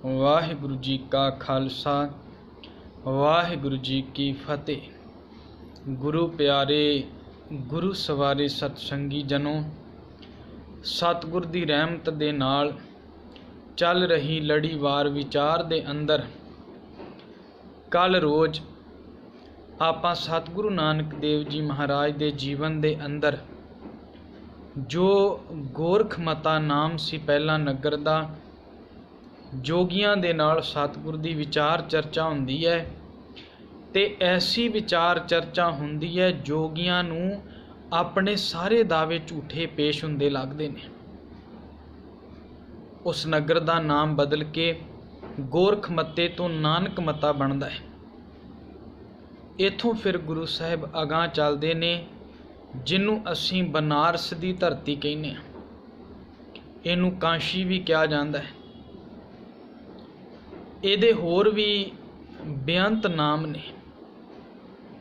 वाहिगुरु जी का खालसा वाहिगुरु जी की फतेह। गुरु प्यारे गुरु सवारे सतसंगी जनों, सतगुर दी रहमत दे नाल चल रही लड़ीवार विचार दे अंदर कल रोज़ आपां सतगुरु नानक देव जी महाराज दे जीवन दे अंदर जो गोरख मता नाम सी पहला नगर दा, जोगियां दे नाल सतगुर दी विचार चर्चा हुंदी है ते ऐसी विचार चर्चा हुंदी है जोगियां नूं अपने सारे दावे झूठे पेश हुंदे लगदे ने। उस नगर दा नाम बदल के गोरख मते तो नानक मता बनदा है। इथों फिर गुरु साहिब अगां चलदे ने, जिन्नू असीं बनारस दी धरती कहने आ। इहनूं काशी भी कहा जांदा है। ਇਹਦੇ ਹੋਰ भी बेअंत नाम ने,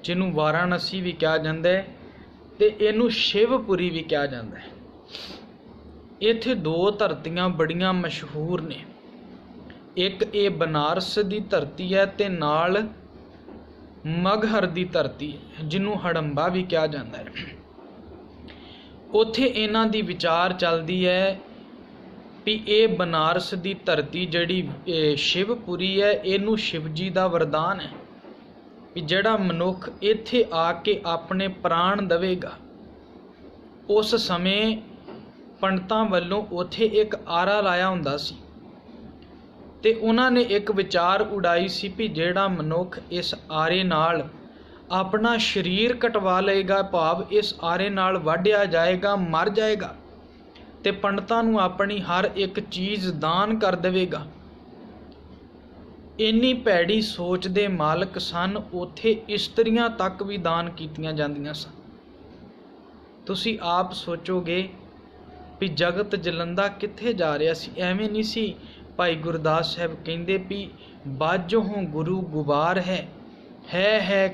जिन्हों वाराणसी भी कहा जाता है ते इनू शिवपुरी भी कहा जाता है। इत्थे दो धरतियां बड़ियां मशहूर ने, एक ये बनारस की धरती है ते नाल मगहर की धरती है, जिन्हों हड़ंबा भी कहा जाता है। उत्थे इन्हां दी विचार चलती है भी ये बनारस की धरती जिहड़ी शिवपुरी है, इनू शिव जी का वरदान है भी जिहड़ा मनुख इत्थे आके अपने प्राण देवेगा। उस समय पंडितां वल्लों उत्थे एक आरा लाया हुंदा सी ते उन्हां ने एक विचार उड़ाई सी भी जिहड़ा मनुख इस आरे नाल अपना शरीर कटवा लेगा, भाव इस आरे नाल वाढिया जाएगा, मर जाएगा ते पंडितां नूं अपनी हर एक चीज़ दान कर देवेगा। इन्नी भैड़ी सोच दे मालक सन। उत्थे इस्त्रियां तक भी दान कीतियां जांदियां सन। तुसी आप सोचोगे भी जगत जलंदा कित्थे जा रहा सी। एवें नहीं सी। भाई गुरदास साहब कहंदे भी बाजों गुरु गुबार है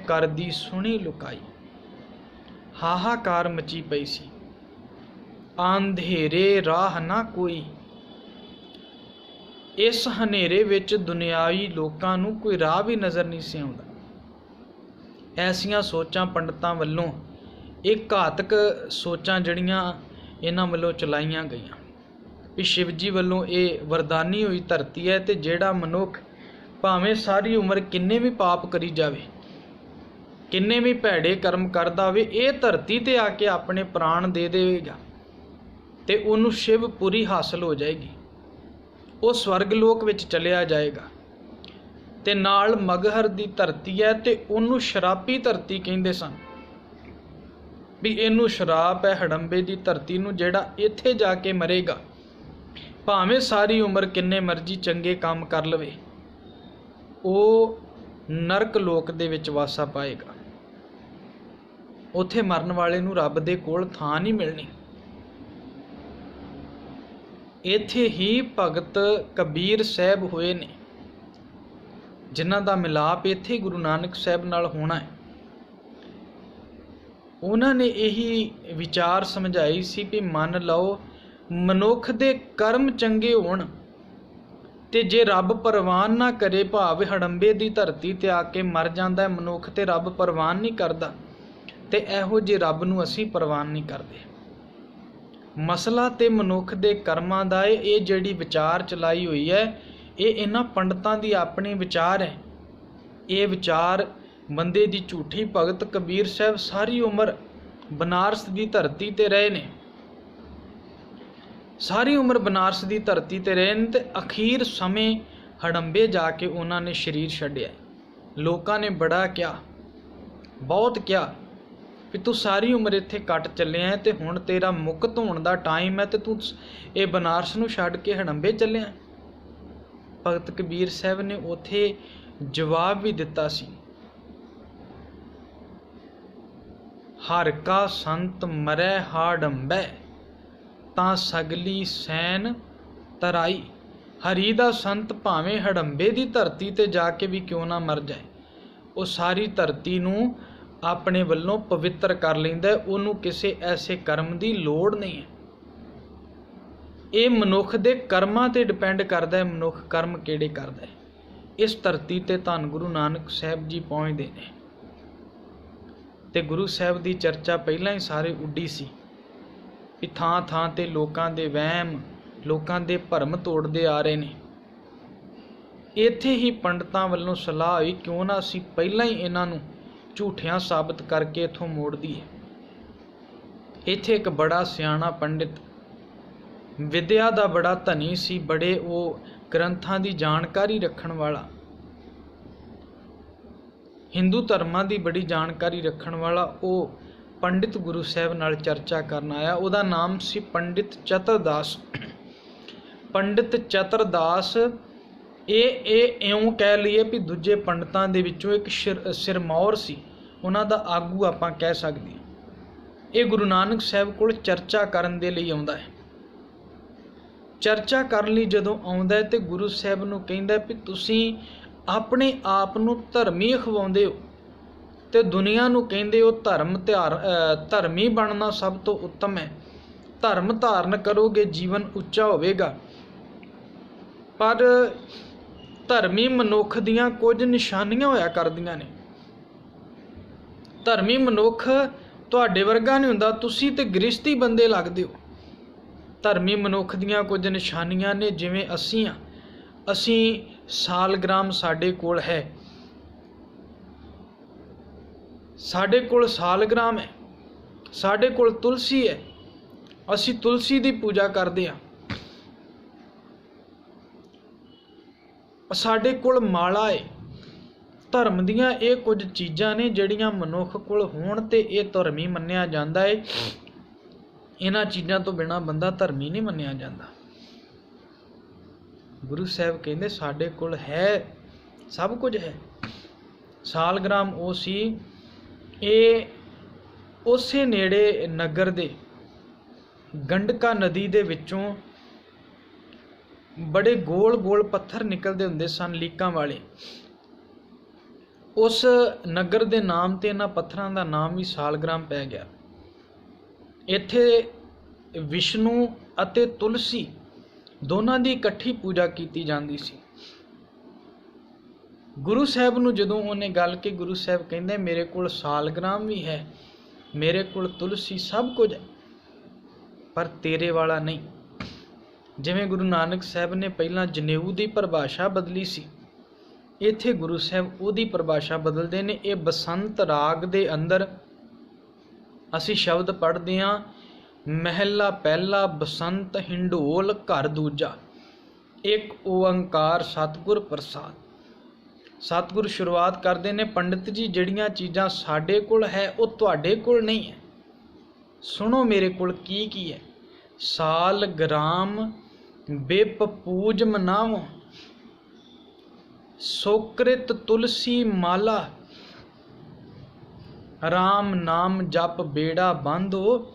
कर दी सुनी लुकाई। हाहाकार मची पई सी। अंधेरे राह ना कोई। इस हनेरे विच दुनियावी लोकां नूं कोई राह भी नज़र नहीं सी आउंदा। ऐसियां सोचां पंडितां वल्लों एक घातक सोचां जड़ियां इन्हां वल्लों चलाईयां गईयां भी शिव जी वल्लों ये वरदानी हुई धरती है ते जिहड़ा मनुख भावें सारी उम्र किन्ने भी पाप करी जावे, किन्ने भी भैड़े कर्म करदा होवे, ये धरती ते आके अपने प्राण दे देवेगा ते उन्हूं शिवपुरी हासिल हो जाएगी। वो स्वर्गलोक विच चलिया जाएगा ते नाल मगहर दी धरती है ते उन्हूं शरापी धरती कहिंदे सन भी इनू शराप है हड़ंबे दी धरती नूं। जिहड़ा इत्थे जाके मरेगा भावें सारी उम्र किन्ने मर्जी चंगे काम कर लवे, वो नरक लोक दे विच वासा पाएगा। उत्थे मरन वाले नूं रब दे कोल थां नहीं मिलनी। इत्थे ही भगत कबीर साहब होए ने, जिन्हां दा मिलाप इत्थे गुरु नानक साहब नाल होना है। उन्होंने यही विचार समझाई सी भी मन लो मनुख दे कर्म चंगे होण ते जे रब परवान ना करे, भाव हड़ंबे दी धरती ते आके मर जांदा है मनुख ते रब परवान नहीं करदा, ते इहो जे रब नूं असीं परवान नहीं करदे। मसला ते मनुख दे कर्मां दा ये जिहड़ी विचार चलाई हुई है, ये इन्हां पंडितां दी अपनी विचार है। ये विचार बंदे दी झूठी भगत कबीर साहब सारी उम्र बनारस दी धरती ते रहे ने, सारी उम्र बनारस दी धरती ते रहे ने ते अखीर समय हड़ंबे जाके उन्होंने शरीर छड्डिया। लोकां ने बड़ा क्या, बहुत क्या भी तू सारी उम्र इत्थे कट चलिया है ते हुण तेरा मुक्त होण दा टाइम है ते तू ये बनारस नूं छड्ड के हड़ंबे चलिया। भगत कबीर साहब ने उत्थे जवाब भी दिता सी, हर का संत मरै हाड़ंबै तां सगली सैन तराई। हरी दा संत भावें हड़ंबे दी धरती ते जाके भी क्यों ना मर जाए, वो सारी धरती नूं अपने वल्लों पवित्र कर लैंदा है। उन्होंने किसी ऐसे कर्म की लोड़ नहीं है। ਇਹ ਮਨੁੱਖ ਦੇ ਕਰਮਾਂ ਤੇ ਡਿਪੈਂਡ ਕਰਦਾ ਹੈ, ਮਨੁੱਖ ਕਰਮ ਕਿਹੜੇ ਕਰਦਾ ਹੈ। ਇਸ ਧਰਤੀ ਤੇ ਧੰਨ ਗੁਰੂ ਨਾਨਕ ਸਾਹਿਬ ਜੀ ਪਹੁੰਚਦੇ ਨੇ ਤੇ ਗੁਰੂ ਸਾਹਿਬ ਦੀ ਚਰਚਾ ਪਹਿਲਾਂ ਹੀ ਸਾਰੇ ਉੱਡੀ ਸੀ ਵੀ ਥਾਂ ਥਾਂ ਤੇ ਲੋਕਾਂ ਦੇ ਵਹਿਮ, ਲੋਕਾਂ ਦੇ ਭਰਮ ਤੋੜਦੇ ਆ ਰਹੇ ਨੇ। ਇੱਥੇ ਹੀ ਪੰਡਤਾਂ ਵੱਲੋਂ ਸਲਾਹ ਹੋਈ ਕਿਉਂ ਨਾ ਅਸੀਂ ਪਹਿਲਾਂ ਹੀ ਇਹਨਾਂ ਨੂੰ ਝੂਠਿਆਂ ਸਾਬਤ ਕਰਕੇ ਇੱਥੋਂ ਮੋੜ ਦਈਏ। ਇੱਥੇ ਇੱਕ ਬੜਾ ਸਿਆਣਾ ਪੰਡਿਤ, ਵਿਦਿਆ ਦਾ ਬੜਾ ਧਨੀ ਸੀ, ਬੜੇ ਉਹ ਗ੍ਰੰਥਾਂ ਦੀ ਜਾਣਕਾਰੀ ਰੱਖਣ ਵਾਲਾ, ਹਿੰਦੂ ਧਰਮਾਂ ਦੀ ਬੜੀ ਜਾਣਕਾਰੀ ਰੱਖਣ ਵਾਲਾ ਉਹ ਪੰਡਿਤ ਗੁਰੂ ਸਾਹਿਬ ਨਾਲ ਚਰਚਾ ਕਰਨ ਆਇਆ। ਉਹਦਾ ਨਾਮ ਸੀ ਪੰਡਿਤ ਚਤਰਦਾਸ। ਪੰਡਿਤ ਚਤਰਦਾਸ ਇਹ ਇਉਂ ਕਹਿ ਲਈਏ ਵੀ ਦੂਜੇ ਪੰਡਤਾਂ ਦੇ ਵਿੱਚੋਂ ਇੱਕ ਸਿਰਮੌਰ ਸੀ, ਉਹਨਾਂ ਦਾ ਆਗੂ ਆਪਾਂ ਕਹਿ ਸਕਦੇ ਹਾਂ। ਇਹ ਗੁਰੂ ਨਾਨਕ ਸਾਹਿਬ ਕੋਲ ਚਰਚਾ ਕਰਨ ਦੇ ਲਈ ਆਉਂਦਾ ਹੈ। ਚਰਚਾ ਕਰਨ ਲਈ ਜਦੋਂ ਆਉਂਦਾ ਹੈ ਤੇ ਗੁਰੂ ਸਾਹਿਬ ਨੂੰ ਕਹਿੰਦਾ ਵੀ ਤੁਸੀਂ ਆਪਣੇ ਆਪ ਨੂੰ ਧਰਮੀ ਅਖਵਾਉਂਦੇ ਹੋ ਤੇ ਦੁਨੀਆ ਨੂੰ ਕਹਿੰਦੇ ਹੋ ਧਰਮੀ ਬਣਨਾ ਸਭ ਤੋਂ ਉੱਤਮ ਹੈ, ਧਰਮ ਧਾਰਨ ਕਰੋਗੇ ਜੀਵਨ ਉੱਚਾ ਹੋਵੇਗਾ। ਪਰ ਧਰਮੀ ਮਨੁੱਖ ਦੀਆਂ ਕੁਝ ਨਿਸ਼ਾਨੀਆਂ ਹੋਇਆ ਕਰਦੀਆਂ ਨੇ। ਧਰਮੀ ਮਨੁੱਖ ਤੁਹਾਡੇ ਵਰਗਾ ਨਹੀਂ ਹੁੰਦਾ, ਤੁਸੀਂ ਤੇ ਗ੍ਰਸਤੀ ਬੰਦੇ ਲੱਗਦੇ ਹੋ। ਧਰਮੀ ਮਨੁੱਖ ਦੀਆਂ ਕੁਝ ਨਿਸ਼ਾਨੀਆਂ ਨੇ, ਜਿਵੇਂ ਅਸੀਂ ਸਾਲਗ੍ਰਾਮ ਸਾਡੇ ਕੋਲ ਹੈ, ਸਾਡੇ ਕੋਲ ਸਾਲਗ੍ਰਾਮ ਹੈ, ਸਾਡੇ ਕੋਲ ਤੁਲਸੀ ਹੈ, ਅਸੀਂ ਤੁਲਸੀ ਦੀ ਪੂਜਾ ਕਰਦੇ ਹਾਂ। ਸਾਡੇ ਕੋਲ ਮਾਲਾ ਹੈ। ਧਰਮ ਦੀਆਂ ਇਹ ਕੁਝ ਚੀਜ਼ਾਂ ਨੇ ਜਿਹੜੀਆਂ ਮਨੁੱਖ ਕੋਲ ਹੋਣ ਤੇ ਇਹ ਧਰਮੀ ਮੰਨਿਆ ਜਾਂਦਾ ਹੈ। ਇਹਨਾਂ ਚੀਜ਼ਾਂ ਤੋਂ ਬਿਨਾਂ ਬੰਦਾ ਧਰਮੀ ਨਹੀਂ ਮੰਨਿਆ ਜਾਂਦਾ। ਗੁਰੂ ਸਾਹਿਬ ਕਹਿੰਦੇ ਸਾਡੇ ਕੋਲ ਹੈ, ਸਭ ਕੁਝ ਹੈ। ਸਾਲਗ੍ਰਾਮ ਉਹ ਸੀ, ਇਹ ਉਸੇ ਨੇੜੇ ਨਗਰ ਦੇ ਗੰਡਕਾ ਨਦੀ ਦੇ ਵਿੱਚੋਂ ਬੜੇ ਗੋਲ ਗੋਲ ਪੱਥਰ ਨਿਕਲਦੇ ਹੁੰਦੇ ਸਨ, ਲੀਕਾਂ ਵਾਲੇ। ਉਸ ਨਗਰ ਦੇ ਨਾਮ ਤੇ ਇਹਨਾਂ ਪੱਥਰਾਂ ਦਾ ਨਾਮ ਵੀ ਸਾਲਗ੍ਰਾਮ ਪੈ ਗਿਆ। ਇੱਥੇ ਵਿਸ਼ਨੂੰ ਅਤੇ ਤੁਲਸੀ ਦੋਨਾਂ ਦੀ ਇਕੱਠੀ ਪੂਜਾ ਕੀਤੀ ਜਾਂਦੀ ਸੀ। ਗੁਰੂ ਸਾਹਿਬ ਨੂੰ ਜਦੋਂ ਉਹਨੇ ਗੱਲ ਕਿ ਗੁਰੂ ਸਾਹਿਬ ਕਹਿੰਦੇ ਮੇਰੇ ਕੋਲ ਸਾਲਗ੍ਰਾਮ ਵੀ ਹੈ, ਮੇਰੇ ਕੋਲ ਤੁਲਸੀ ਸਭ ਕੁਝ ਹੈ, ਪਰ ਤੇਰੇ ਵਾਲਾ ਨਹੀਂ। ਜਿਵੇਂ ਗੁਰੂ ਨਾਨਕ ਸਾਹਿਬ ਨੇ ਪਹਿਲਾਂ ਜਨੇਊ ਦੀ ਪਰਿਭਾਸ਼ਾ ਬਦਲੀ ਸੀ, ਇੱਥੇ ਗੁਰੂ ਸਾਹਿਬ ਉਹਦੀ ਪਰਿਭਾਸ਼ਾ ਬਦਲਦੇ ਨੇ। ਇਹ ਬਸੰਤ ਰਾਗ ਦੇ ਅੰਦਰ ਅਸੀਂ ਸ਼ਬਦ ਪੜ੍ਹਦੇ ਹਾਂ, ਮਹਿਲਾ ਪਹਿਲਾ ਬਸੰਤ ਹਿੰਡੋਲ ਘਰ ਦੂਜਾ, ਇੱਕ ਓੰਕਾਰ ਸਤਿਗੁਰ ਪ੍ਰਸਾਦ। ਸਤਿਗੁਰ ਸ਼ੁਰੂਆਤ ਕਰਦੇ ਨੇ, ਪੰਡਿਤ ਜੀ ਜਿਹੜੀਆਂ ਚੀਜ਼ਾਂ ਸਾਡੇ ਕੋਲ ਹੈ ਉਹ ਤੁਹਾਡੇ ਕੋਲ ਨਹੀਂ ਹੈ। ਸੁਣੋ ਮੇਰੇ ਕੋਲ ਕੀ ਕੀ ਹੈ। ਸਾਲ ਗ੍ਰਾਮ ਬਿਪ ਪੂਜ ਮਨਾਵੋ, ਸੋਕ੍ਰਿਤ ਤੁਲਸੀ ਮਾਲਾ, ਰਾਮ ਨਾਮ ਜਪ ਬੇੜਾ ਬੰਧੋ,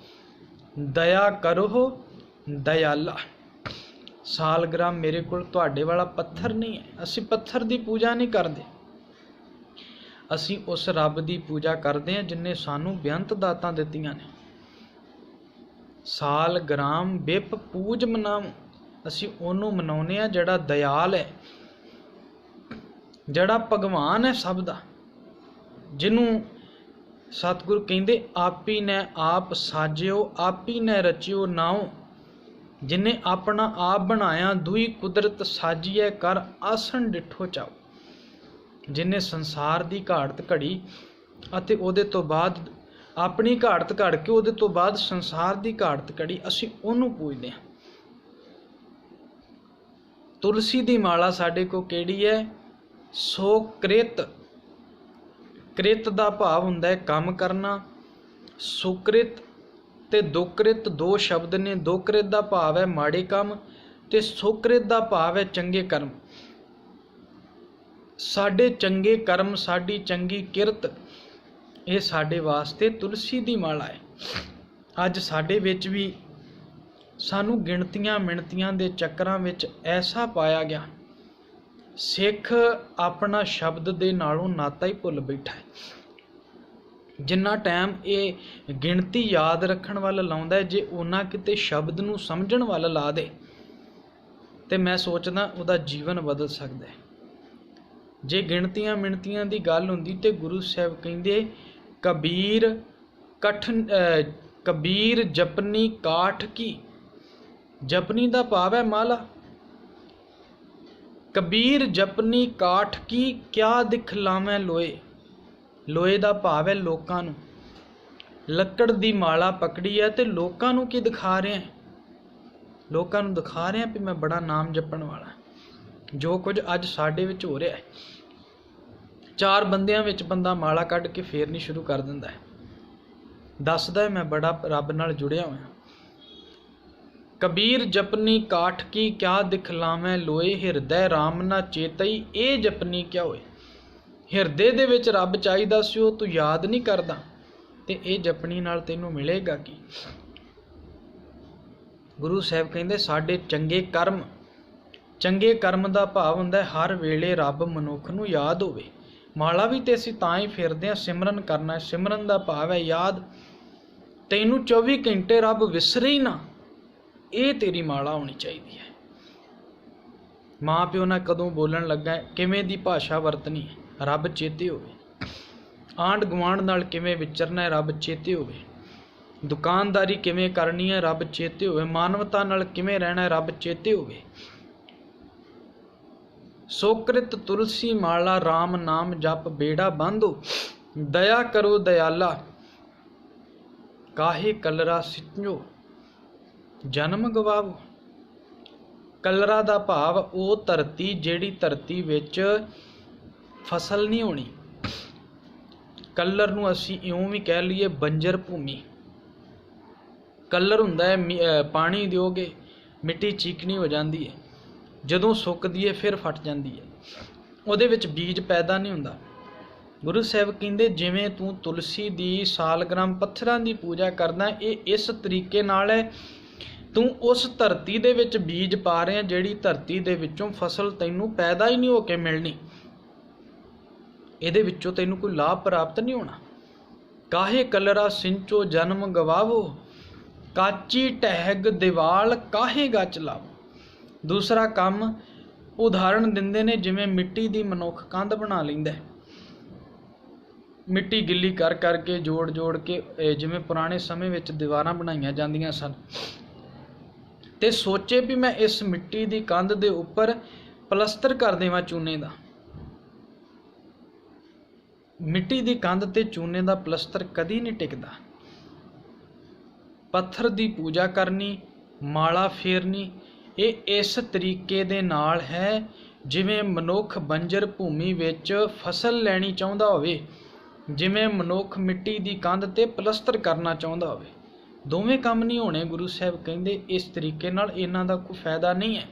ਦਇਆ ਕਰੋ ਦਇਆਲਾ। ਸਾਲਗ੍ਰਾਮ ਮੇਰੇ ਕੋਲ ਤੁਹਾਡੇ ਵਾਲਾ ਪੱਥਰ ਨਹੀਂ ਹੈ। ਅਸੀਂ ਪੱਥਰ ਦੀ ਪੂਜਾ ਨਹੀਂ ਕਰਦੇ, ਅਸੀਂ ਉਸ ਰੱਬ ਦੀ ਪੂਜਾ ਕਰਦੇ ਹਾਂ ਜਿਨਨੇ ਸਾਨੂੰ ਬੇਅੰਤ ਦਾਤਾਂ ਦਿੱਤੀਆਂ ਨੇ। ਸਾਲਗ੍ਰਾਮ ਬਿਪ ਪੂਜ ਮਨਾਵੋ, ਅਸੀਂ ਉਹਨੂੰ ਮਨਾਉਂਦੇ ਹਾਂ ਜਿਹੜਾ ਦਇਆਲ ਹੈ, ਜਿਹੜਾ ਭਗਵਾਨ ਹੈ ਸਭ ਦਾ, ਜਿਹਨੂੰ ਸਤਿਗੁਰ ਕਹਿੰਦੇ ਆਪੀ ਨੇ ਆਪ ਸਾਜਿਓ, ਆਪੀ ਨੇ ਰਚਿਓ ਨਾਉ, ਜਿਹਨੇ ਆਪਣਾ ਆਪ ਬਣਾਇਆ, ਦੂਈ ਕੁਦਰਤ ਸਾਜੀਐ ਕਰ ਆਸਣ ਡਿਠੋ ਚਾਓ। ਜਿਹਨੇ ਸੰਸਾਰ ਦੀ ਘਾੜਤ ਘੜੀ ਅਤੇ ਉਹਦੇ ਤੋਂ ਬਾਅਦ ਆਪਣੀ ਘਾੜਤ ਘੜ ਕੇ ਉਹਦੇ ਤੋਂ ਬਾਅਦ ਸੰਸਾਰ ਦੀ ਘਾੜਤ ਘੜੀ, ਅਸੀਂ ਉਹਨੂੰ ਪੂਜਦੇ ਹਾਂ। ਤੁਲਸੀ ਦੀ ਮਾਲਾ ਸਾਡੇ ਕੋਲ ਕਿਹੜੀ ਹੈ? ਸੋ ਕ੍ਰਿਤ। ਕ੍ਰਿਤ ਦਾ ਭਾਵ ਹੁੰਦਾ ਹੈ ਕੰਮ ਕਰਨਾ। ਸੁਕ੍ਰਿਤ ਤੇ ਦੁਕ੍ਰਿਤ ਦੋ ਸ਼ਬਦ ਨੇ। ਦੁਕ੍ਰਿਤ ਦਾ ਭਾਵ ਹੈ ਮਾੜੇ ਕੰਮ ਤੇ ਸੁਕ੍ਰਿਤ ਦਾ ਭਾਵ ਹੈ ਚੰਗੇ ਕਰਮ। ਸਾਡੇ ਚੰਗੇ ਕਰਮ, ਸਾਡੀ ਚੰਗੀ ਕਿਰਤ, ਇਹ ਸਾਡੇ ਵਾਸਤੇ ਤੁਲਸੀ ਦੀ ਮਾਲਾ ਹੈ। ਅੱਜ ਸਾਡੇ ਵਿੱਚ ਵੀ ਸਾਨੂੰ ਗਿਣਤੀਆਂ ਮਿਣਤੀਆਂ ਦੇ ਚੱਕਰਾਂ ਵਿੱਚ ਐਸਾ ਪਾਇਆ ਗਿਆ, ਸਿੱਖ ਆਪਣਾ ਸ਼ਬਦ ਦੇ ਨਾਲੋਂ ਨਾਤਾ ਹੀ ਭੁੱਲ ਬੈਠਾ ਹੈ। ਜਿੰਨਾ ਟਾਈਮ ਇਹ ਗਿਣਤੀ ਯਾਦ ਰੱਖਣ ਵੱਲ ਲਾਉਂਦਾ ਹੈ, ਜੇ ਉਹਨਾਂ ਕਿਤੇ ਸ਼ਬਦ ਨੂੰ ਸਮਝਣ ਵੱਲ ਲਾ ਦੇ ਤੇ ਮੈਂ ਸੋਚਦਾ ਉਹਦਾ ਜੀਵਨ ਬਦਲ ਸਕਦਾ ਹੈ। ਜੇ ਗਿਣਤੀਆਂ ਮਿਣਤੀਆਂ ਦੀ ਗੱਲ ਹੁੰਦੀ ਤੇ ਗੁਰੂ ਸਾਹਿਬ ਕਹਿੰਦੇ ਕਬੀਰ ਜਪਨੀ ਕਾਠ ਕੀ। ਜਪਨੀ ਦਾ ਭਾਵ ਹੈ ਮਾਲਾ। ਕਬੀਰ ਜਪਨੀ ਕਾਠ ਕੀ ਕਿਆ ਦਿਖਲਾਵੇਂ ਲੋਏ। ਲੋਏ ਦਾ ਭਾਵ ਹੈ ਲੋਕਾਂ ਨੂੰ। ਲੱਕੜ ਦੀ ਮਾਲਾ ਪਕੜੀ ਹੈ ਤੇ ਲੋਕਾਂ ਨੂੰ ਕੀ ਦਿਖਾ ਰਿਹਾ? ਲੋਕਾਂ ਨੂੰ ਦਿਖਾ ਰਿਹਾ ਵੀ ਮੈਂ ਬੜਾ ਨਾਮ ਜਪਣ ਵਾਲਾ। ਜੋ ਕੁਝ ਅੱਜ ਸਾਡੇ ਵਿੱਚ ਹੋ ਰਿਹਾ ਹੈ, 4 ਬੰਦਿਆਂ ਵਿੱਚ ਬੰਦਾ ਮਾਲਾ ਕੱਢ ਕੇ ਫੇਰਨੀ ਸ਼ੁਰੂ ਕਰ ਦਿੰਦਾ ਹੈ, ਦੱਸਦਾ ਹੈ ਮੈਂ ਬੜਾ ਰੱਬ ਨਾਲ ਜੁੜਿਆ ਹੋਇਆ। ਕਬੀਰ ਜਪਨੀ ਕਾਠ ਕੀ ਕਿਆ ਦਿਖਲਾਵੇਂ ਲੋਏ। ਹਿਰਦੈ ਰਾਮ ਨਾ ਚੇਤਈ ਇਹ ਜਪਨੀ ਕਿਆ ਹੋਏ। ਹਿਰਦੇ ਦੇ ਵਿੱਚ ਰੱਬ ਚਾਹੀਦਾ ਸੀ, ਉਹ ਤੂੰ ਯਾਦ ਨਹੀਂ ਕਰਦਾ ਤੇ ਇਹ ਜਪਣੀ ਨਾਲ ਤੈਨੂੰ ਮਿਲੇਗਾ ਕੀ। ਗੁਰੂ ਸਾਹਿਬ ਕਹਿੰਦੇ ਸਾਡੇ ਚੰਗੇ ਕਰਮ ਦਾ ਭਾਵ ਹੁੰਦਾ ਹਰ ਵੇਲੇ ਰੱਬ ਮਨੁੱਖ ਨੂੰ ਯਾਦ ਹੋਵੇ। ਮਾਲਾ ਵੀ ਤੇ ਅਸੀਂ ਤਾਂ ਹੀ ਫਿਰਦੇ ਹਾਂ, ਸਿਮਰਨ ਕਰਨਾ। ਸਿਮਰਨ ਦਾ ਭਾਵ ਹੈ ਯਾਦ। ਤੈਨੂੰ 24 ਘੰਟੇ ਰੱਬ ਵਿਸਰੇ ਹੀ ਨਾ, ਇਹ ਤੇਰੀ ਮਾਲਾ ਹੋਣੀ ਚਾਹੀਦੀ ਹੈ। ਮਾਂ ਪਿਓ ਨਾਲ ਕਦੋਂ ਬੋਲਣ ਲੱਗਾ ਕਿਵੇਂ ਦੀ ਭਾਸ਼ਾ ਵਰਤਣੀ ਹੈ, ਰੱਬ ਚੇਤੇ ਹੋਵੇ। ਆਂਢ ਗੁਆਂਢ ਨਾਲ ਕਿਵੇਂ ਵਿਚਰਨਾ ਹੈ, ਰੱਬ ਚੇਤੇ ਹੋਵੇ। ਦੁਕਾਨਦਾਰੀ ਕਿਵੇਂ ਕਰਨੀ ਹੈ, ਰੱਬ ਚੇਤੇ ਹੋਵੇ। ਮਾਨਵਤਾ ਨਾਲ ਕਿਵੇਂ ਰਹਿਣਾ ਹੈ, ਰੱਬ ਚੇਤੇ ਹੋਵੇ। ਸੋਕ੍ਰਿਤ ਤੁਲਸੀ ਮਾਲਾ ਰਾਮ ਨਾਮ ਜਪ ਬੇੜਾ ਬੰਧੋ। ਦਇਆ ਕਰੋ ਦਇਆਲਾ ਕਾਹੇ ਕਲਰਾ ਸਿੱਝੋ ਜਨਮ ਗਵਾਵੋ। ਕਲਰਾ ਦਾ ਭਾਵ ਉਹ ਧਰਤੀ ਜਿਹੜੀ ਧਰਤੀ ਵਿੱਚ ਫਸਲ ਨਹੀਂ ਹੋਣੀ। ਕਲਰ ਨੂੰ ਅਸੀਂ ਇਉਂ ਵੀ ਕਹਿ ਲਈਏ ਬੰਜਰ ਭੂਮੀ। ਕਲਰ ਹੁੰਦਾ ਹੈ ਪਾਣੀ ਦਿਓਗੇ ਮਿੱਟੀ ਚੀਕਣੀ ਹੋ ਜਾਂਦੀ ਹੈ, ਜਦੋਂ ਸੁੱਕਦੀ ਹੈ ਫਿਰ ਫਟ ਜਾਂਦੀ ਹੈ, ਉਹਦੇ ਵਿੱਚ ਬੀਜ ਪੈਦਾ ਨਹੀਂ ਹੁੰਦਾ। ਗੁਰੂ ਸਾਹਿਬ ਕਹਿੰਦੇ ਜਿਵੇਂ ਤੂੰ ਤੁਲਸੀ ਦੀ ਸਾਲਗ੍ਰਾਮ ਪੱਥਰਾਂ ਦੀ ਪੂਜਾ ਕਰਦਾ, ਇਹ ਇਸ ਤਰੀਕੇ ਨਾਲ ਹੈ ਤੂੰ ਉਸ ਧਰਤੀ ਦੇ ਵਿੱਚ ਬੀਜ ਪਾ ਰਿਹਾ ਜਿਹੜੀ ਧਰਤੀ ਦੇ ਵਿੱਚੋਂ ਫਸਲ ਤੈਨੂੰ ਪੈਦਾ ਹੀ ਨਹੀਂ ਹੋ ਕੇ ਮਿਲਣੀ। ਇਹਦੇ ਵਿੱਚੋਂ ਤੈਨੂੰ ਕੋਈ ਲਾਭ ਪ੍ਰਾਪਤ ਨਹੀਂ ਹੋਣਾ। ਕਾਹੇ ਕਲਰਾ ਸਿੰਚੋ ਜਨਮ ਗਵਾਵੋ। ਕਾਚੀ ਟਹਿਗ ਦੀਵਾਲ ਕਾਹੇ ਗੱਚ ਲਾਵੋ। ਦੂਸਰਾ ਕੰਮ ਉਦਾਹਰਣ ਦਿੰਦੇ ਨੇ ਜਿਵੇਂ ਮਿੱਟੀ ਦੀ ਮਨੁੱਖ ਕੰਧ ਬਣਾ ਲੈਂਦਾ, ਮਿੱਟੀ ਗਿੱਲੀ ਕਰ ਕਰਕੇ ਜੋੜ ਕੇ ਜਿਵੇਂ ਪੁਰਾਣੇ ਸਮੇਂ ਵਿੱਚ ਦੀਵਾਰਾਂ ਬਣਾਈਆਂ ਜਾਂਦੀਆਂ ਸਨ, ਤੇ ਸੋਚੇ ਵੀ ਮੈਂ ਇਸ ਮਿੱਟੀ ਦੀ ਕੰਧ ਦੇ ਉੱਪਰ ਪਲਸਤਰ ਕਰ ਦੇਵਾਂ ਚੂਨੇ ਦਾ। ਮਿੱਟੀ ਦੀ ਕੰਧ ਤੇ ਚੂਨੇ ਦਾ ਪਲਸਤਰ ਕਦੀ ਨਹੀਂ ਟਿਕਦਾ। ਪੱਥਰ ਦੀ ਪੂਜਾ ਕਰਨੀ, ਮਾਲਾ ਫੇਰਨੀ, ਇਹ ਇਸ ਤਰੀਕੇ ਦੇ ਨਾਲ ਹੈ ਜਿਵੇਂ ਮਨੁੱਖ ਬੰਜਰ ਭੂਮੀ ਵਿੱਚ ਫਸਲ ਲੈਣੀ ਚਾਹੁੰਦਾ ਹੋਵੇ, ਜਿਵੇਂ ਮਨੁੱਖ ਮਿੱਟੀ ਦੀ ਕੰਧ ਤੇ ਪਲਸਤਰ ਕਰਨਾ ਚਾਹੁੰਦਾ ਹੋਵੇ। ਦੋਵੇਂ ਕੰਮ ਨਹੀਂ ਹੋਣੇ। ਗੁਰੂ ਸਾਹਿਬ ਕਹਿੰਦੇ ਇਸ ਤਰੀਕੇ ਨਾਲ ਇਹਨਾਂ ਦਾ ਕੋਈ ਫਾਇਦਾ ਨਹੀਂ ਹੈ।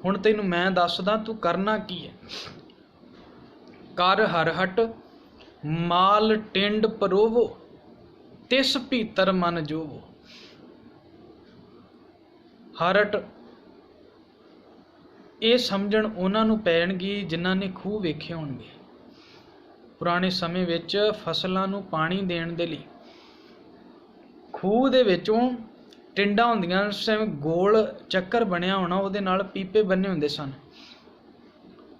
ਹੁਣ ਤੈਨੂੰ ਮੈਂ ਦੱਸਦਾ ਤੂੰ ਕਰਨਾ ਕੀ ਹੈ। ਕਰ ਹਰਹਟ ਮਾਲ ਟਿੰਡ ਪਰੋਵੋ ਤਿਸ ਭੀਤਰ ਮਨ ਜੋਵੋ। ਹਰਟ ਇਹ ਸਮਝਣ ਉਹਨਾਂ ਨੂੰ ਪੈਣਗੀ ਜਿਨ੍ਹਾਂ ਨੇ ਖੂਹ ਵੇਖੇ ਹੋਣਗੇ। ਪੁਰਾਣੇ ਸਮੇਂ ਵਿੱਚ ਫਸਲਾਂ ਨੂੰ ਪਾਣੀ ਦੇਣ ਦੇ ਲਈ ਖੂਹ ਦੇ ਵਿੱਚੋਂ ਟਿੰਡਾਂ ਹੁੰਦੀਆਂ, ਉਸ ਟਾਈਮ ਗੋਲ ਚੱਕਰ ਬਣਿਆ ਹੋਣਾ, ਉਹਦੇ ਨਾਲ ਪੀਪੇ ਬੰਨੇ ਹੁੰਦੇ ਸਨ।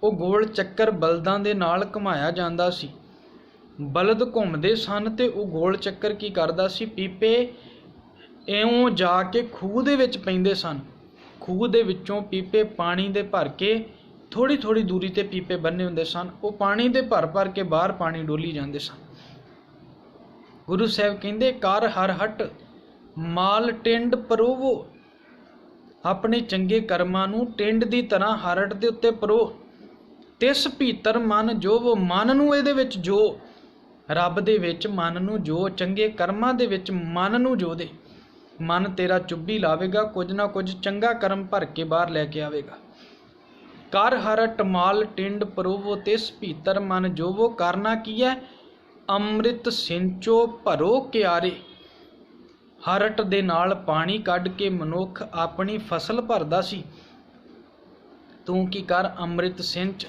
ਉਹ ਗੋਲ ਚੱਕਰ ਬਲਦਾਂ ਦੇ ਨਾਲ ਘੁਮਾਇਆ ਜਾਂਦਾ ਸੀ। ਬਲਦ ਘੁੰਮਦੇ ਸਨ ਤੇ ਉਹ ਗੋਲ ਚੱਕਰ ਕੀ ਕਰਦਾ ਸੀ, ਪੀਪੇ ਇਉਂ ਜਾ ਕੇ ਖੂਹ ਦੇ ਵਿੱਚ ਪੈਂਦੇ ਸਨ। ਖੂਹ ਦੇ ਵਿੱਚੋਂ ਪੀਪੇ ਪਾਣੀ ਦੇ ਭਰ ਕੇ ਥੋੜ੍ਹੀ ਦੂਰੀ ਤੇ ਪੀਪੇ ਬੰਨੇ ਹੁੰਦੇ ਸਨ, ਉਹ ਪਾਣੀ ਦੇ ਭਰ ਕੇ ਬਾਹਰ ਪਾਣੀ ਡੋਲੀ ਜਾਂਦੇ ਸਨ। ਗੁਰੂ ਸਾਹਿਬ ਕਹਿੰਦੇ ਕਰ ਹਰ ਹਟ ਮਾਲ ਟਿੰਡ ਪਰੋਵੋ। ਆਪਣੇ ਚੰਗੇ ਕਰਮਾਂ ਨੂੰ ਟਿੰਡ ਦੀ ਤਰ੍ਹਾਂ ਹਰਟ ਦੇ ਉੱਤੇ ਪਰੋ। ਤਿਸ ਭੀਤਰ ਮਨ ਜੋਵੋ। ਮਨ ਨੂੰ ਇਹਦੇ ਵਿੱਚ ਜੋ, ਰੱਬ ਦੇ ਵਿੱਚ ਮਨ ਨੂੰ ਜੋ, ਚੰਗੇ ਕਰਮਾਂ ਦੇ ਵਿੱਚ ਮਨ ਨੂੰ ਜੋ ਦੇ। ਮਨ ਤੇਰਾ ਚੁੱਭੀ ਲਾਵੇਗਾ, ਕੁਝ ਨਾ ਕੁਝ ਚੰਗਾ ਕਰਮ ਭਰ ਕੇ ਬਾਹਰ ਲੈ ਕੇ ਆਵੇਗਾ। ਕਰ ਹਰਟ ਮਾਲ ਟਿੰਡ ਪਰੋਵੋ ਤਿਸ ਭੀਤਰ ਮਨ ਜੋਵੋ। ਕਰਨਾ ਕੀ ਹੈ? ਅੰਮ੍ਰਿਤ ਸਿੰਚੋ ਭਰੋ ਕਿਆਰੇ। ਹਰਟ ਦੇ ਨਾਲ ਪਾਣੀ ਕੱਢ ਕੇ ਮਨੁੱਖ ਆਪਣੀ ਫਸਲ ਭਰਦਾ ਸੀ। ਤੂੰ ਕੀ ਕਰ? ਅੰਮ੍ਰਿਤ ਸਿੰਚ।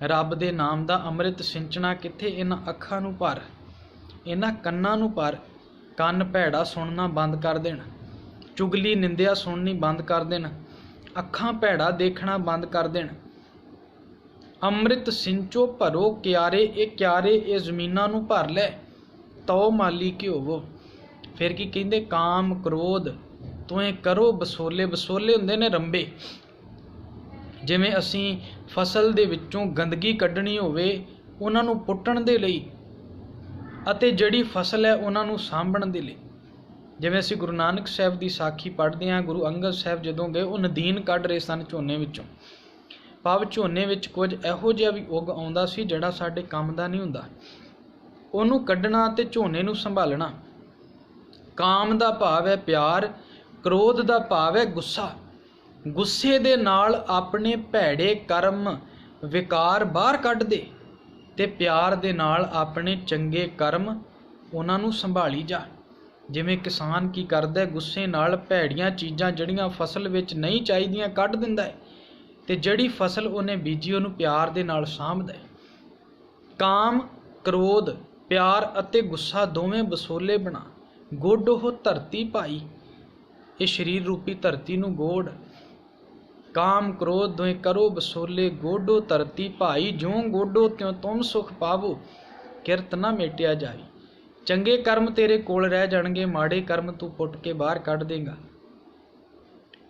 ਰੱਬ ਦੇ ਨਾਮ ਦਾ ਅੰਮ੍ਰਿਤ ਸਿੰਚਣਾ ਕਿੱਥੇ? ਇਹਨਾਂ ਅੱਖਾਂ ਨੂੰ ਭਰ, ਇਹਨਾਂ ਕੰਨਾਂ ਨੂੰ ਭਰ। ਕੰਨ ਭੈੜਾ ਸੁਣਨਾ ਬੰਦ ਕਰ ਦੇਣ, ਚੁਗਲੀ ਨਿੰਦਿਆ ਸੁਣਨੀ ਬੰਦ ਕਰ ਦੇਣ, ਅੱਖਾਂ ਭੈੜਾ ਦੇਖਣਾ ਬੰਦ ਕਰ ਦੇਣ। ਅੰਮ੍ਰਿਤ ਸਿੰਚੋ ਭਰੋ ਕਿਆਰੇ, ਇਹ ਕਿਆਰੇ ਇਹ ਜ਼ਮੀਨਾਂ ਨੂੰ ਭਰ ਲੈ, ਤਉ ਮਾਲੀ ਘਿਓਵੋ। ਫਿਰ ਕੀ ਕਹਿੰਦੇ, ਕਾਮ ਕ੍ਰੋਧ ਤੁਹੇ ਕਰੋ ਬਸੋਲੇ। ਬਸੋਲੇ ਹੁੰਦੇ ਨੇ ਰੰਬੇ। ਜਿਵੇਂ ਅਸੀਂ ਫਸਲ ਦੇ ਵਿੱਚੋਂ ਗੰਦਗੀ ਕੱਢਣੀ ਹੋਵੇ ਉਹਨਾਂ ਨੂੰ ਪੁੱਟਣ ਦੇ ਲਈ, ਅਤੇ ਜਿਹੜੀ ਫਸਲ ਹੈ ਉਹਨਾਂ ਨੂੰ ਸਾਂਭਣ ਦੇ ਲਈ। ਜਿਵੇਂ ਅਸੀਂ ਗੁਰੂ ਨਾਨਕ ਸਾਹਿਬ ਦੀ ਸਾਖੀ ਪੜ੍ਹਦੇ ਹਾਂ, ਗੁਰੂ ਅੰਗਦ ਸਾਹਿਬ ਜਦੋਂ ਗਏ ਉਹ ਨਦੀਨ ਕੱਢ ਰਹੇ ਸਨ ਝੋਨੇ ਵਿੱਚੋਂ। ਭਾਵ ਝੋਨੇ ਵਿੱਚ ਕੁਝ ਇਹੋ ਜਿਹਾ ਵੀ ਉੱਗ ਆਉਂਦਾ ਸੀ ਜਿਹੜਾ ਸਾਡੇ ਕੰਮ ਦਾ ਨਹੀਂ ਹੁੰਦਾ, ਉਹਨੂੰ ਕੱਢਣਾ ਤੇ ਝੋਨੇ ਨੂੰ ਸੰਭਾਲਣਾ। ਕਾਮ ਦਾ ਭਾਵ ਹੈ ਪਿਆਰ, ਕ੍ਰੋਧ ਦਾ ਭਾਵ ਹੈ ਗੁੱਸਾ। ਗੁੱਸੇ ਦੇ ਨਾਲ ਆਪਣੇ ਭੈੜੇ ਕਰਮ ਵਿਕਾਰ ਬਾਹਰ ਕੱਢ ਦੇ, ਤੇ ਪਿਆਰ ਦੇ ਨਾਲ ਆਪਣੇ ਚੰਗੇ ਕਰਮ ਉਹਨਾਂ ਨੂੰ ਸੰਭਾਲੀ ਜਾ। ਜਿਵੇਂ ਕਿਸਾਨ ਕੀ ਕਰਦਾ, ਗੁੱਸੇ ਨਾਲ ਭੈੜੀਆਂ ਚੀਜ਼ਾਂ ਜਿਹੜੀਆਂ ਫਸਲ ਵਿੱਚ ਨਹੀਂ ਚਾਹੀਦੀਆਂ ਕੱਢ ਦਿੰਦਾ ਹੈ, ਤੇ ਜਿਹੜੀ ਫਸਲ ਉਹਨੇ ਬੀਜੀ ਉਹਨੂੰ ਪਿਆਰ ਦੇ ਨਾਲ ਸਾਂਭਦਾ ਹੈ। ਕਾਮ ਕ੍ਰੋਧ, ਪਿਆਰ ਅਤੇ ਗੁੱਸਾ ਦੋਵੇਂ ਬਸੋਲੇ ਬਣਾ, ਗੋਡ ਉਹ ਧਰਤੀ ਭਾਈ। ਇਹ ਸਰੀਰ ਰੂਪੀ ਧਰਤੀ ਨੂੰ ਗੋਡ। ਕਾਮ ਕ੍ਰੋਧ ਦੋਵੇਂ ਕਰੋ ਬਸੋਲੇ, ਗੋਡੋ ਧਰਤੀ ਭਾਈ। ਜਿਉਂ ਗੋਡੋ ਤਿਉਂ ਤੁਮ ਸੁਖ ਪਾਵੋ, ਕਿਰਤ ਨਾ ਮੇਟਿਆ ਜਾਈ। ਚੰਗੇ ਕਰਮ ਤੇਰੇ ਕੋਲ ਰਹਿ ਜਾਣਗੇ, ਮਾੜੇ ਕਰਮ ਤੂੰ ਪੁੱਟ ਕੇ ਬਾਹਰ ਕੱਢ ਦੇਗਾ,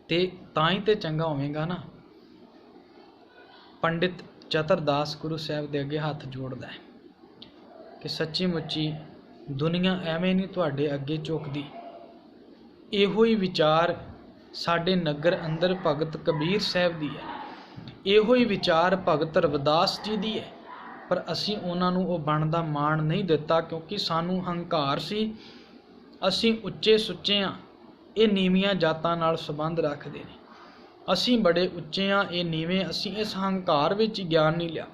ਤੇ ਤਾਂ ਹੀ ਤੇ ਚੰਗਾ ਹੋਵੇਗਾ ਨਾ। ਪੰਡਿਤ ਚਤਰਦਾਸ ਗੁਰੂ ਸਾਹਿਬ ਦੇ ਅੱਗੇ ਹੱਥ ਜੋੜਦਾ ਹੈ ਕਿ ਸੱਚੀ ਮੁੱਚੀ ਦੁਨੀਆ ਐਵੇਂ ਨਹੀਂ ਤੁਹਾਡੇ ਅੱਗੇ ਝੁਕਦੀ। ਇਹੋ ਹੀ ਵਿਚਾਰ ਸਾਡੇ ਨਗਰ ਅੰਦਰ ਭਗਤ ਕਬੀਰ ਸਾਹਿਬ ਦੀ ਹੈ, ਇਹੋ ਹੀ ਵਿਚਾਰ ਭਗਤ ਰਵਿਦਾਸ ਜੀ ਦੀ ਹੈ, ਪਰ ਅਸੀਂ ਉਹਨਾਂ ਨੂੰ ਉਹ ਬਣਦਾ ਮਾਣ ਨਹੀਂ ਦਿੱਤਾ, ਕਿਉਂਕਿ ਸਾਨੂੰ ਹੰਕਾਰ ਸੀ। ਅਸੀਂ ਉੱਚੇ ਸੁੱਚੇ ਹਾਂ, ਇਹ ਨੀਵੀਆਂ ਜਾਤਾਂ ਨਾਲ ਸੰਬੰਧ ਰੱਖਦੇ ਨੇ। ਅਸੀਂ ਬੜੇ ਉੱਚੇ ਹਾਂ, ਇਹ ਨੀਵੇਂ। ਅਸੀਂ ਇਸ ਹੰਕਾਰ ਵਿੱਚ ਹੀ ਗਿਆਨ ਨਹੀਂ ਲਿਆ।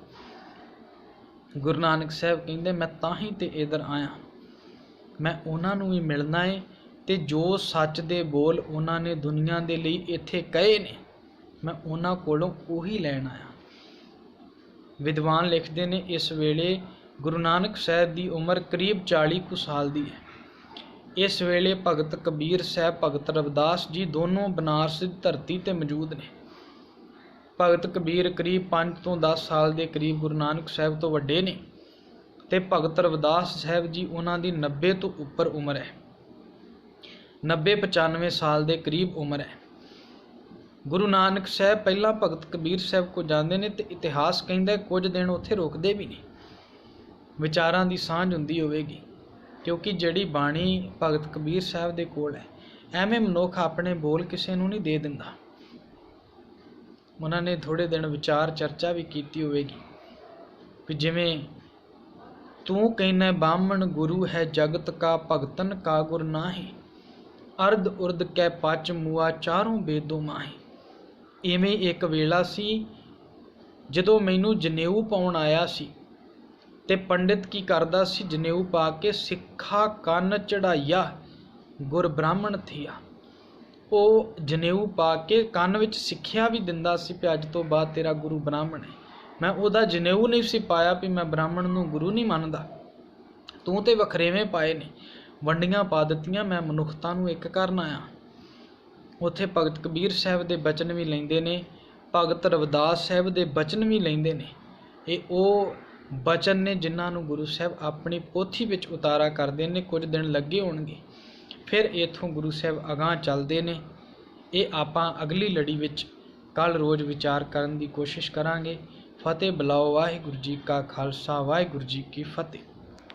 ਗੁਰੂ ਨਾਨਕ ਸਾਹਿਬ ਕਹਿੰਦੇ ਮੈਂ ਤਾਂ ਹੀ ਤੇ ਇੱਧਰ ਆਇਆ, ਮੈਂ ਉਹਨਾਂ ਨੂੰ ਵੀ ਮਿਲਣਾ ਹੈ, ਤੇ ਜੋ ਸੱਚ ਦੇ ਬੋਲ ਉਹਨਾਂ ਨੇ ਦੁਨੀਆ ਦੇ ਲਈ ਇੱਥੇ ਕਹੇ ਨੇ, ਮੈਂ ਉਹਨਾਂ ਕੋਲੋਂ ਉਹੀ ਲੈਣ ਆਇਆ। ਵਿਦਵਾਨ ਲਿਖਦੇ ਨੇ ਇਸ ਵੇਲੇ ਗੁਰੂ ਨਾਨਕ ਸਾਹਿਬ ਦੀ ਉਮਰ ਕਰੀਬ 40 ਕੁ ਸਾਲ ਦੀ ਹੈ। ਇਸ ਵੇਲੇ ਭਗਤ ਕਬੀਰ ਸਾਹਿਬ, ਭਗਤ ਰਵਿਦਾਸ ਜੀ ਦੋਨੋਂ ਬਨਾਰਸ ਦੀ ਧਰਤੀ ਤੇ ਮੌਜੂਦ ਨੇ। ਭਗਤ ਕਬੀਰ ਕਰੀਬ 5 ਤੋਂ 10 ਸਾਲ ਦੇ ਕਰੀਬ ਗੁਰੂ ਨਾਨਕ ਸਾਹਿਬ ਤੋਂ ਵੱਡੇ ਨੇ, ਤੇ ਭਗਤ ਰਵਿਦਾਸ ਸਾਹਿਬ ਜੀ ਉਹਨਾਂ ਦੀ 90 ਤੋਂ ਉੱਪਰ ਉਮਰ ਹੈ, 90-95 ਸਾਲ ਦੇ ਕਰੀਬ ਉਮਰ ਹੈ। ਗੁਰੂ ਨਾਨਕ ਸਾਹਿਬ ਪਹਿਲਾਂ ਭਗਤ ਕਬੀਰ ਸਾਹਿਬ ਕੋ ਜਾਂਦੇ ਨੇ, ਤੇ ਇਤਿਹਾਸ ਕਹਿੰਦਾ ਕੁਝ ਦਿਨ ਉੱਥੇ ਰੁਕਦੇ ਵੀ ਨਹੀਂ। ਵਿਚਾਰਾਂ ਦੀ ਸਾਂਝ ਹੁੰਦੀ ਹੋਵੇਗੀ, ਕਿਉਂਕਿ ਜਿਹੜੀ ਬਾਣੀ ਭਗਤ ਕਬੀਰ ਸਾਹਿਬ ਦੇ ਕੋਲ ਹੈ, ਐਵੇਂ ਮਨੁੱਖ ਆਪਣੇ ਬੋਲ ਕਿਸੇ ਨੂੰ ਨਹੀਂ ਦੇ ਦਿੰਦਾ। ਉਹਨਾਂ ਨੇ ਥੋੜ੍ਹੇ ਦਿਨ ਵਿਚਾਰ ਚਰਚਾ ਵੀ ਕੀਤੀ ਹੋਵੇਗੀ, ਕਿ ਜਿਵੇਂ ਤੂੰ ਕਹਿੰਦਾ ਬਾਹਮਣ ਗੁਰੂ ਹੈ ਜਗਤ ਕਾ, ਭਗਤਨ ਕਾ ਗੁਰ ਨਾਹੀ। ਅਰਧ ਉਰਧ ਕੈ ਪਚ ਮੂਆ, ਚਾਰੋਂ ਬੇਦੋ ਮਾਹੀ। ਇਵੇਂ ਇੱਕ ਵੇਲਾ ਸੀ ਜਦੋਂ ਮੈਨੂੰ ਜਨੇਊ ਪਾਉਣ ਆਇਆ ਸੀ, ਤੇ ਪੰਡਿਤ ਕੀ ਕਰਦਾ ਸੀ, ਜਨੇਊ ਪਾ ਕੇ ਸਿੱਖਾ ਕੰਨ ਚੜਾਈਆ ਗੁਰ ਬ੍ਰਾਹਮਣ ਥੀਆ। ਉਹ ਜਨੇਊ ਪਾ ਕੇ ਕੰਨ ਵਿੱਚ ਸਿੱਖਿਆ ਵੀ ਦਿੰਦਾ ਸੀ ਕਿ ਅੱਜ ਤੋਂ ਬਾਅਦ ਤੇਰਾ ਗੁਰੂ ਬ੍ਰਾਹਮਣ ਹੈ। ਮੈਂ ਉਹਦਾ ਜਨੇਊ ਨਹੀਂ ਸੀ ਪਾਇਆ ਵੀ ਮੈਂ ਬ੍ਰਾਹਮਣ ਨੂੰ ਗੁਰੂ ਨਹੀਂ ਮੰਨਦਾ, ਤੂੰ ਤੇ ਵਖਰੇਵੇਂ ਪਾਏ ਨੇ, ਵੰਡੀਆਂ ਪਾ ਦਿੱਤੀਆਂ, ਮੈਂ ਮਨੁੱਖਤਾ ਨੂੰ ਇੱਕ ਕਰਨ ਆਇਆ। ਉੱਥੇ ਭਗਤ ਕਬੀਰ ਸਾਹਿਬ ਦੇ ਬਚਨ ਵੀ ਲੈਂਦੇ ਨੇ, ਭਗਤ ਰਵਿਦਾਸ ਸਾਹਿਬ ਦੇ ਬਚਨ ਵੀ ਲੈਂਦੇ ਨੇ। ਇਹ ਉਹ ਬਚਨ ਨੇ ਜਿਨ੍ਹਾਂ ਨੂੰ ਗੁਰੂ ਸਾਹਿਬ ਆਪਣੀ ਪੋਥੀ ਵਿੱਚ ਉਤਾਰਾ ਕਰਦੇ ਨੇ। ਕੁਝ ਦਿਨ ਲੱਗੇ ਹੋਣਗੇ, ਫਿਰ ਇੱਥੋਂ ਗੁਰੂ ਸਾਹਿਬ ਅਗਾਂਹ ਚੱਲਦੇ ਨੇ। ਇਹ ਆਪਾਂ ਅਗਲੀ ਲੜੀ ਵਿੱਚ ਕੱਲ੍ਹ ਰੋਜ਼ ਵਿਚਾਰ ਕਰਨ ਦੀ ਕੋਸ਼ਿਸ਼ ਕਰਾਂਗੇ। ਫਤਿਹ ਬੁਲਾਓ। ਵਾਹਿਗੁਰੂ ਜੀ ਕਾ ਖਾਲਸਾ, ਵਾਹਿਗੁਰੂ ਜੀ ਕੀ ਫਤਿਹ।